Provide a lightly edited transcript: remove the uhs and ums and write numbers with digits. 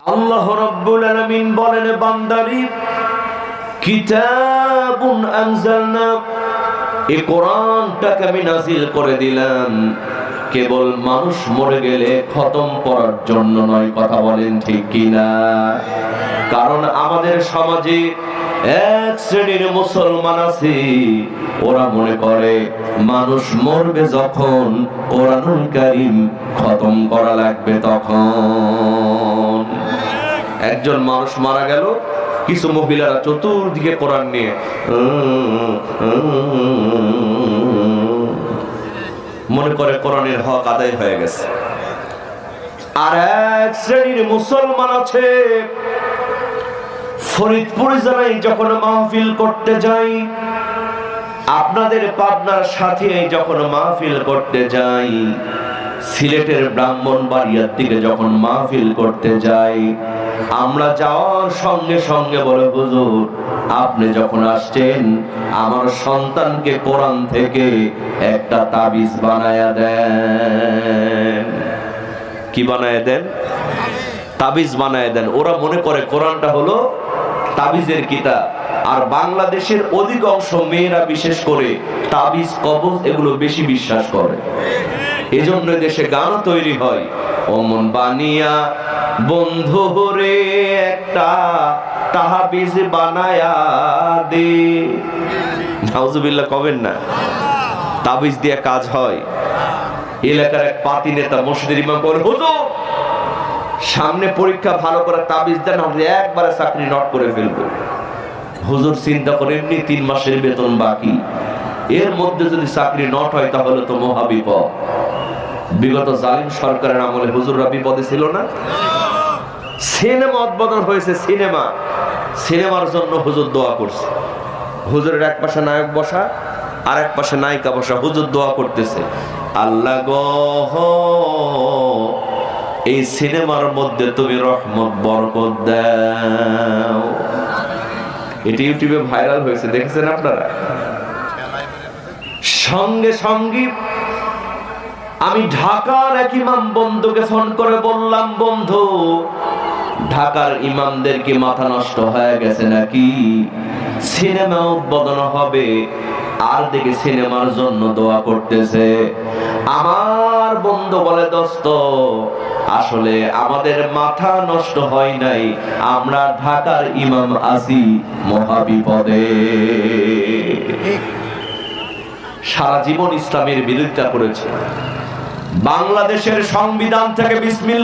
আল্লাহ রাব্বুল আলামিন বলেন, বান্দারি কিতাবুন আনজালনা, এই কোরআনটাকে আমি নাযিল করে দিলাম কেবল মানুষ মরে গেলে খতম করার জন্য নয়। কথা বলেন ঠিক কিনা? কারণ আমাদের সমাজে এক শ্রেণীর মুসলমান আছে, ওরা মনে করে মানুষ মরবে যখন কোরআনুল কারীম খতম করা লাগবে তখন। একজন মানুষ মারা গেল, কিছু মহিলারা চতুর্দিকে কোরআন নিয়ে মনে করে কোরআনের হক আদায় হয়ে গেছে। আর এক শ্রেণীর মুসলমান আছে, ফরিদপুর জেলায় যখন মাহফিল করতে যাই, আপনাদের পাবনার সাথে যখন মাহফিল করতে যাই, সিলেটের ব্রাহ্মণবাড়িয়ার দিকে যখন মাহফিল করতে যাই, আমরা যাওয়ার সঙ্গে সঙ্গে বলে, হুজুর আপনি যখন আসছেন আমার সন্তানকে কোরআন থেকে একটা তাবিজ বানায়া দেন। কি বানায়া দেন? তাবিজ বানায়া দেন। ওরা মনে করে কোরআনটা হলো তাবিজের কিতাব। আর বাংলাদেশের অধিকাংশ মেয়েরা বিশেষ করে তাবিজ কবজ এগুলো বেশি বিশ্বাস করে। এজন্য দেশে গান তৈরি হয়, অমন বানিয়া বন্ধু হরে একটা তাবিজ বানায়া দে। নাউজুবিল্লাহ কবেন না? তাবিজ দিয়ে কাজ হয়। এলাকার এক পাতি নেতা মসজিদের ইমাম বলে, হুজুর সামনে পরীক্ষা, ভালো করে তাবিজ দেন, আমরা একবারে চাকরি নট করে ফেলবো। হুজুর চিন্তা করে, এমনি 3 মাসের বেতন বাকি, এর মধ্যে যদি চাকরি নট হয় তাহলে তো মহাবিপদ। বিগত জালিম সরকারের আমলে হুজুররা বিপদে ছিল না? সিনেমা উদ্বোধন হয়েছে, সিনেমার জন্য হুজুর দোয়া করছে। হুজুরের এক পাশে নায়ক বসা, আর এক পাশে নায়িকা বসা, হুজুর দোয়া করতেছে, আল্লাহ গো এই সিনেমার মধ্যে তুমি রহমত বরকত দাও। এটি ইউটিউবে ভাইরাল হয়েছে, দেখেছেন আপনারা? সঙ্গে সঙ্গে আমি ঢাকার এক ইমাম বন্ধুকে ফোন করে বললাম, বন্ধু ঢাকার ইমামদের কি মাথা নষ্ট হয়ে গেছে নাকি? সিনেমা উদ্বোধন হবে আর দেখে সিনেমার জন্য দোয়া করতেছে। আমার বন্ধু বলে, দোস্ত আসলে আমাদের মাথা নষ্ট হয় নাই, আমরা ঢাকার ইমাম আছি মহাবিপদে। সারা জীবন ইসলামের বিরোধিতা করেছে। বাংলাদেশের সংবিধান থেকে বিসমিল্লাহ